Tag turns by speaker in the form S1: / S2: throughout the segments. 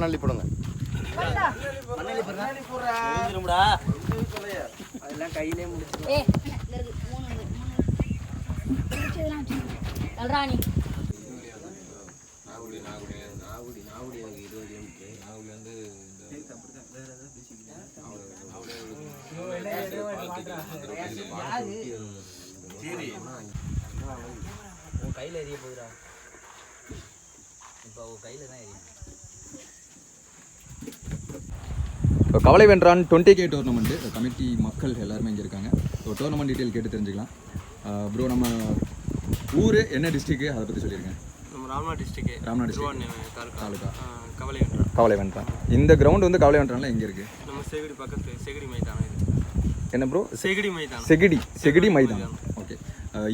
S1: மண்ணள்ளி போடுங்க.
S2: அதெல்லாம் கையிலே முடிச்சு உன் கையில் எரிய போகுதா? இப்போ உன் கையில் தான் எரியும்.
S3: இப்போ கவலை வென்றான் 20K டோர்னமெண்ட்டு கமிட்டி மக்கள் எல்லாருமே இங்கே இருக்காங்க. ஸோ டோர்னமெண்ட் டீட்டெயில் கேட்டு தெரிஞ்சுக்கலாம். ப்ரோ நம்ம ஊர் என்ன டிஸ்ட்ரிக்ட் அதை பற்றி சொல்லியிருக்கேன்.
S4: நம்ம ராம்நாத் டிஸ்ட்ரிக்ட்
S3: தாலுக்கா
S4: கவலை
S3: வென்றான். இந்த கிரவுண்ட் வந்து கவலை வென்றான்ல எங்கே இருக்குது?
S4: நம்ம செகிடி பக்கத்து செகிடி மைதானம்.
S3: என்ன ப்ரோ? செகிடி மைதானம். ஓகே.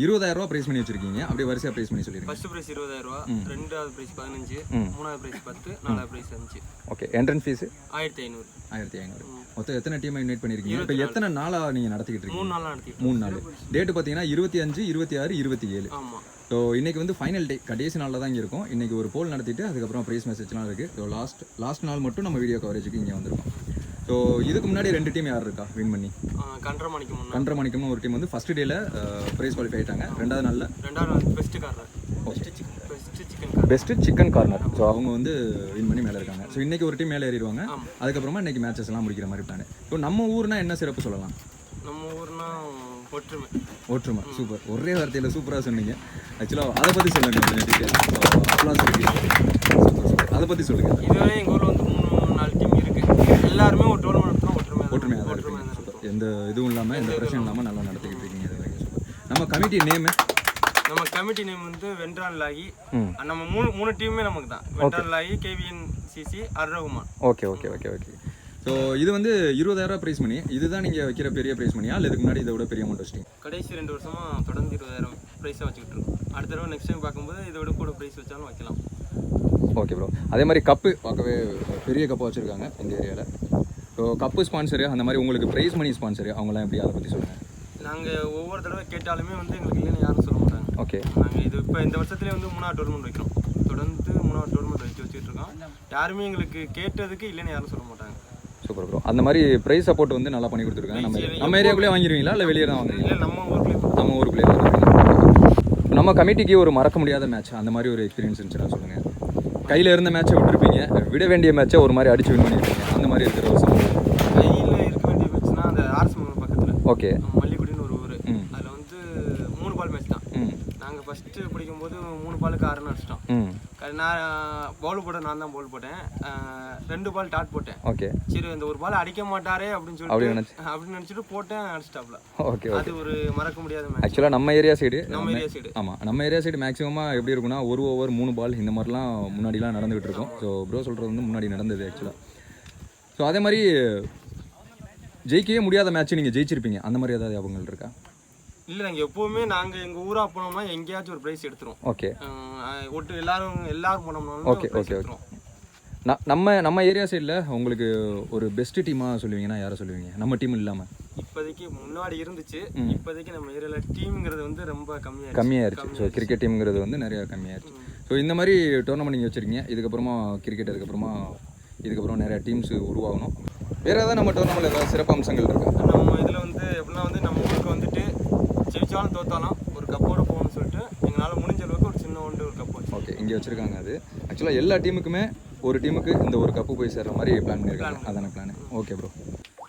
S3: 20,000 ரூபா ப்ரைஸ் பண்ணி வச்சிருக்கீங்க. அப்படியே வரிசையாக ப்ரைஸ் பண்ணி சொல்லிருக்கீங்க.
S4: ஃபர்ஸ்ட் ப்ரைஸ் 20,000 ரூபா, ரெண்டாவது ப்ரைஸ் 15, மூணாவது ப்ரைஸ் 10, நாலாவது ப்ரைஸ் 5.
S3: ஓகே. Entrance fees
S4: 1500.
S3: மொத்தம் எத்தனை டீம் இன்வைட் பண்ணியிருக்கீங்க? இப்போ எத்தனை நாளாக நீங்கள் நடத்திக்கிட்டு இருக்கீங்க?
S4: 3 நாளாக நடத்திட்டு.
S3: 3 நாள். டேட்டு பார்த்தீங்கன்னா 25, 26, 27.
S4: ஆமாம்.
S3: ஸோ இன்றைக்கி வந்து ஃபைனல் டே, கடைசி நாளில் தான் இங்கே இருக்கும். இன்றைக்கி ஒரு போல் நடத்திட்டு அதுக்கப்புறம் ப்ரைஸ் மெசேஜ்லாம் இருக்குது. ஸோ லாஸ்ட் நாள் மட்டும் நம்ம வீடியோ கவரேஜுக்கு இங்கே வந்திருக்கோம். ஸோ இதுக்கு முன்னாடி 2 டீம் யார் இருக்கா வின் பண்ணி? கன்றமணிக்கம்னு ஒரு டீம் வந்து ஃபர்ஸ்ட் டேல ப்ரைஸ் குவாலிஃபை ஆகிட்டாங்க. ரெண்டாவது நாள் பெஸ்ட் சிக்கன் கார்னர். ஸோ அவங்க வந்து வின் பண்ணி மேலே இருக்காங்க. ஸோ இன்றைக்கி ஒரு டீம் மேலே ஏறிடுவாங்க. அதுக்கப்புறமா இன்றைக்கி மேட்சஸ் எல்லாம் முடிக்கிற மாதிரி பிளான். ஸோ நம்ம ஊர்னா என்ன சிறப்பு சொல்லலாம்?
S4: நம்ம ஊர்னா
S3: ஒற்றுமை. சூப்பர். ஒரே வார்த்தையில் சூப்பராக சொன்னீங்க. ஆக்சுவலாக அதை பற்றி சொல்லுங்கள் கொஞ்சம் டீட்டெயில். சூப்பர். அதை பற்றி சொல்லுங்கள்.
S4: இதுவரை எங்கள் ஊரில் வந்து 3-4 டீம் இருக்குது. எல்லாருமே ஒரு டோர்னமெண்ட்
S3: ஒற்றுமையாக தான் இருக்குது. எந்த இதுவும் இல்லாமல் எந்த பிரச்சனையும் இல்லாமல் நல்லா நடத்திக்கிட்டு இருக்கீங்க. நம்ம கமிட்டி நேம் வந்து வென்றான் லாகி. நம்ம மூணு டீமுமே நமக்கு தான். வென்றான் லாகி, KVNCC, அர்ரகுமான். ஓகே. ஸோ இது வந்து 20,000 ரூபா ப்ரைஸ் மணி. இதுதான் நீங்கள் வைக்கிற பெரிய ப்ரைஸ் மணியா இல்லை இதுக்கு முன்னாடி இதை விட பெரிய அமௌண்ட் வச்சிட்டீங்க?
S4: கடைசி 2 வருஷமாக தொடர்ந்து 20,000 ப்ரைஸாக வச்சுக்கிட்டு இருக்கோம். அடுத்த தடவை நெக்ஸ்ட் டைம் பார்க்கும்போது இதை விட கூட ப்ரைஸ் வச்சாலும் வைக்கலாம்.
S3: Okay bro. அதே மாதிரி கப்பு பார்க்கவே பெரிய கப்பு வச்சுருக்காங்க இந்த ஏரியாவில். ஸோ கப்பு ஸ்பான்சரு அந்த மாதிரி உங்களுக்கு ப்ரைஸ் மணி ஸ்பான்சரு அவங்களாம் எப்படி அதை பற்றி சொல்லுங்கள்.
S4: நாங்கள் ஒவ்வொரு தடவை கேட்டாலுமே வந்து எங்களுக்கு இல்லைன்னு யாரும் சொல்ல மாட்டாங்க.
S3: ஓகே.
S4: நாங்கள் இது இப்போ இந்த வருஷத்துலேயே வந்து 3வது டோர்னமெண்ட் வைக்கிறோம். தொடர்ந்து 3வது டோர்னமெண்ட் வச்சுட்டு இருக்கோம். யாருமே எங்களுக்கு கேட்டதுக்கு இல்லைன்னு யாரும் சொல்ல மாட்டாங்க.
S3: Super bro. அந்த மாதிரி ப்ரைஸ் சப்போர்ட் வந்து நல்லா பண்ணி கொடுத்துருக்காங்க. நம்ம ஏரியாக்குள்ளே வாங்கிடுவீங்களா இல்லை வெளியே தான் வாங்குவீங்களா? நம்ம ஊருக்குள்ளே நம்ம கமிட்டிக்கு ஒரு மறக்க முடியாத மேட்ச் அந்த மாதிரி ஒரு எக்ஸ்பீரியன்ஸ் இருந்துச்சுன்னா சொல்லுங்கள். கையில் இருந்த மேட்சை விட்டுருப்பீங்க, விட வேண்டிய மேட்சை ஒரு மாதிரி அடிச்சு வின் பண்ணியிருப்பீங்க. அந்த மாதிரி இருக்கிற ஒரு சம்பவம்.
S4: கையில் இருக்க வேண்டிய மேட்ச்னா அந்த ஆர்எஸ் பக்கத்தில்
S3: ஓகே
S4: மல்லிகுடின்னு ஒரு ஊர். அதில் வந்து 3 பால் மேட்ச் தான். நாங்கள் ஃபஸ்ட்டு படிக்கும்போது 3 பாலுக்கு 6 அடிச்சிட்டோம். நான் நான் தான் பவுல் போட்டேன். 2 பால் டாட் போட்டேன்.
S3: ஓகே.
S4: சரி இந்த ஒரு பால் அடிக்க மாட்டாரே அப்படின்னு நினச்சிட்டு போட்டேன், அடிச்சிட்டாப்ல.
S3: ஓகே.
S4: அது ஒரு மறக்க முடியாத மேட்ச்.
S3: ஆக்சுவலாக நம்ம ஏரியா சைடு ஆமாம், நம்ம ஏரியா சைடு மேக்ஸிமமாக எப்படி இருக்குன்னா 1 ஓவர் 3 பால் இந்த மாதிரிலாம் முன்னாடிலாம் நடந்துகிட்டு இருக்கும். ஸோ ப்ரோ சொல்கிறது வந்து முன்னாடி நடந்தது ஆக்சுவலாக. ஸோ அதே மாதிரி ஜெயிக்கவே முடியாத மேட்ச் நீங்கள் ஜெயிச்சிருப்பீங்க, அந்த மாதிரி ஏதாவது ஞாபகங்கள் இருக்கா?
S4: இல்லை, நாங்கள் எப்போவுமே எங்கள் ஊராக போனோம்னா எங்கேயாச்சும் ஒரு ப்ரைஸ் எடுத்துருவோம்.
S3: ஓகே.
S4: ஒட்டு எல்லாரும் போனோம்னா
S3: ஓகே. நம்ம ஏரியா சைடில் உங்களுக்கு ஒரு பெஸ்ட் டீமாக சொல்லுவீங்கன்னா யாரை சொல்லுவீங்க நம்ம டீம் இல்லாமல்?
S4: இப்போதைக்கு முன்னாடி இருந்துச்சு. இப்போதைக்கு நம்ம ஏரியாவில் டீம்ங்கிறது வந்து ரொம்ப
S3: கம்மியாயிருச்சு. ஸோ கிரிக்கெட் டீம்ங்கிறது வந்து நிறையா கம்மியாயிருச்சு. ஸோ இந்த மாதிரி டோர்னமெண்ட் நீங்கள் வச்சுருக்கீங்க. இதுக்கப்புறமா கிரிக்கெட் இதுக்கப்புறம் நிறையா டீம்ஸ் உருவாகணும். வேறு ஏதாவது நம்ம டோர்னமெண்ட் ஏதாவது சிறப்பு அம்சங்கள் இருக்கா?
S4: நம்ம இதில் வந்து எப்படின்னா வந்து நம்ம ஊருக்கு வந்துட்டு ஜெயிச்சாலும் தோத்தாலும் ஒரு கப்போடு போகணும்னு சொல்லிட்டு எங்களால் முடிஞ்ச அளவுக்கு ஒரு சின்ன ஒரு கப்பு.
S3: ஓகே. இங்கே வச்சுருக்காங்க. அது ஆக்சுவலாக எல்லா டீமுக்குமே ஒரு டீமுக்கு இந்த ஒரு கப்பு போய் சேர்ற மாதிரி பிளான் பண்ணியிருக்காங்க. அதான பிளான். Okay bro.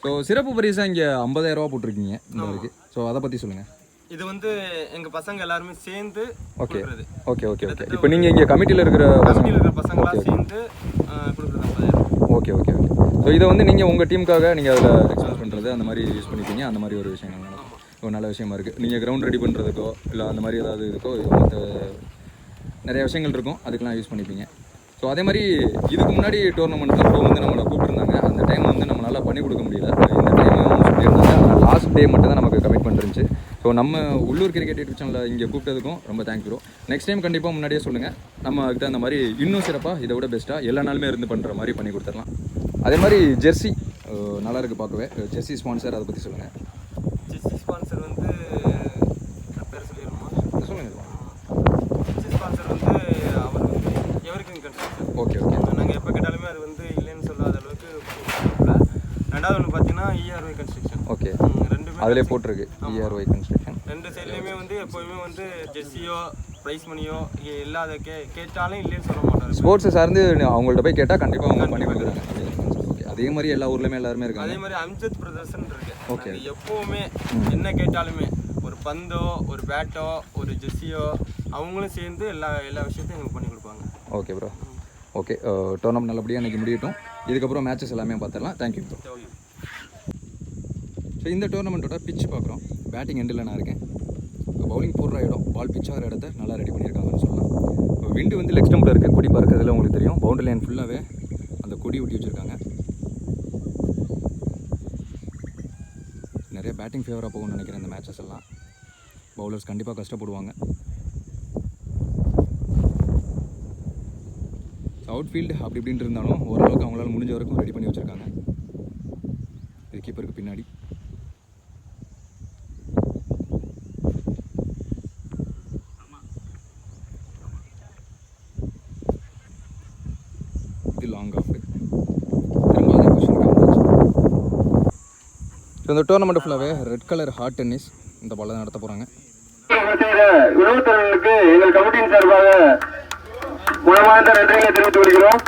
S3: ஸோ சிறப்பு பரிசாக இங்கே 50,000 ரூபா போட்டிருக்கீங்க இந்த வரைக்கும். ஸோ அதை பற்றி சொல்லுங்கள்.
S4: இது வந்து எங்கள் பசங்க எல்லாருமே சேர்ந்து
S3: ஓகே. இப்போ நீங்கள் இங்கே கமிட்டியில் இருக்கிற
S4: பசங்களாம் சேர்ந்து கொடுக்குறது 50,000.
S3: ஓகே. ஸோ இதை வந்து நீங்கள் உங்கள் டீமுக்காக நீங்கள் அதில் எக்ஸ்பென்ஸ் பண்ணுறது அந்த மாதிரி யூஸ் பண்ணிப்பீங்க. அந்த மாதிரி ஒரு விஷயங்கள் நடக்கும். ஒரு நல்ல விஷயமா இருக்குது. நீங்கள் கிரவுண்ட் ரெடி பண்ணுறதுக்கோ இல்லை அந்த மாதிரி ஏதாவது இதுக்கோ மற்ற நிறைய விஷயங்கள் இருக்கும், அதுக்கெலாம் யூஸ் பண்ணிப்பீங்க. ஸோ அதே மாதிரி இதுக்கு முன்னாடி டோர்னமெண்ட் அப்போ வந்து நம்மளை கூப்பிட்டுருந்தாங்க. அந்த டைம் வந்து நம்மளால் பண்ணி கொடுக்க முடியல. இந்த டைம் சொல்லியிருந்தாங்க. ஆனால் லாஸ்ட் டே மட்டும் தான் நமக்கு கமிட்மெண்ட் இருந்துச்சு. ஸோ நம்ம உள்ளூர் கிரிக்கெட் யூடியூப் சேனலில் இங்கே கூப்பிட்டதுக்கும் ரொம்ப தேங்க்யூ ப்ரோ. நெக்ஸ்ட் டைம் கண்டிப்பாக முன்னாடியே சொல்லுங்கள். நம்ம அதுக்கு அந்த மாதிரி இன்னும் சிறப்பாக இதை விட பெஸ்ட்டாக எல்லா நாளுமே இருந்து பண்ணுற மாதிரி பண்ணி கொடுத்துடலாம். அதே மாதிரி ஜெர்சி நல்லா இருக்குது பார்க்கவே. ஜெர்சி ஸ்பான்சர் அதை பற்றி சொல்லுங்கள்.
S4: ஜெர்சி ஸ்பான்சர் வந்து பேர் சொல்லிடுமா?
S3: சொல்லுங்கள்.
S4: ஜெர்சி ஸ்பான்சர் வந்து அவர் வந்து எவருக்கும் கன்ஸ்ட்ரக்ஷன்.
S3: ஓகே.
S4: நாங்கள் எப்போ கேட்டாலுமே அது வந்து
S3: அதிலே போட்டிருக்கு ERY கன்ஸ்ட்ரக்ஷன்.
S4: 2 சைட்லையுமே வந்து எப்போயுமே வந்து ஜெர்சியோ ப்ரைஸ் மணியோ இல்லாத கேட்டாலும் இல்லைன்னு சொல்ல மாட்டாங்க.
S3: ஸ்போர்ட்ஸை சார்ந்து அவங்கள்ட்ட போய் கேட்டால் கண்டிப்பாக அவங்க பண்ணி கொடுக்குறாங்க. ஓகே, அதே மாதிரி எல்லா ஊர்லேயுமே எல்லாருமே இருக்காங்க.
S4: அதே மாதிரி அம்ஜத் பிரதர்ஷன் இருக்கு. ஓகே, எப்போவுமே என்ன கேட்டாலுமே ஒரு பந்தோ ஒரு பேட்டோ ஒரு ஜெர்சியோ அவங்களும் சேர்ந்து எல்லா விஷயத்தையும் எங்களுக்கு பண்ணி கொடுப்பாங்க.
S3: Okay bro, okay. டோர்னமெண்ட் நல்லபடியாக இன்றைக்கி முடியட்டும். இதுக்கப்புறம் மேட்சஸ் எல்லாமே பார்த்துடலாம். Thank you bro. ஸோ இந்த டோர்னமெண்ட்டோட பிச் பார்க்குறோம். பேட்டிங் எண்டில் நான் இருக்கேன். பவுலிங் போடுற இடம், பால் பிச் ஆகிற இடத்த நல்லா ரெடி பண்ணியிருக்காங்கன்னு சொல்லலாம். விண்டு வந்து லெக் ஸ்டம்பில் இருக்குது, கொடி பறக்கிறதுல உங்களுக்கு தெரியும். பவுண்டரி லைன் ஃபுல்லாகவே அந்த கொடி ஒட்டி வச்சுருக்காங்க. நிறைய பேட்டிங் ஃபேவராக போகும்னு நினைக்கிறேன் இந்த மேட்சஸ் எல்லாம். பவுலர்ஸ் கண்டிப்பாக கஷ்டப்படுவாங்க. அவுட் ஃபீல்டு அப்படி இப்படின்ட்டு இருந்தாலும் ஓரளவுக்கு அவங்களால முடிஞ்ச வரைக்கும் ரெடி பண்ணி வச்சுருக்காங்க. இது கீப்பருக்கு பின்னாடி. இது லாங் ஆஃப். திரும்ப அதே பொசிஷனுக்கு வந்துச்சு. ஸோ இந்த டோர்னமெண்ட் ஃபுல்லாகவே ரெட் கலர் ஹார்ட் டென்னிஸ் இந்த பால் தான் நடத்த போகிறாங்க.
S1: எங்கள் கமிட்டியின் சார்பாக உணவார்ந்த நன்றிகளை தெரிவித்துக் கொள்கிறோம்.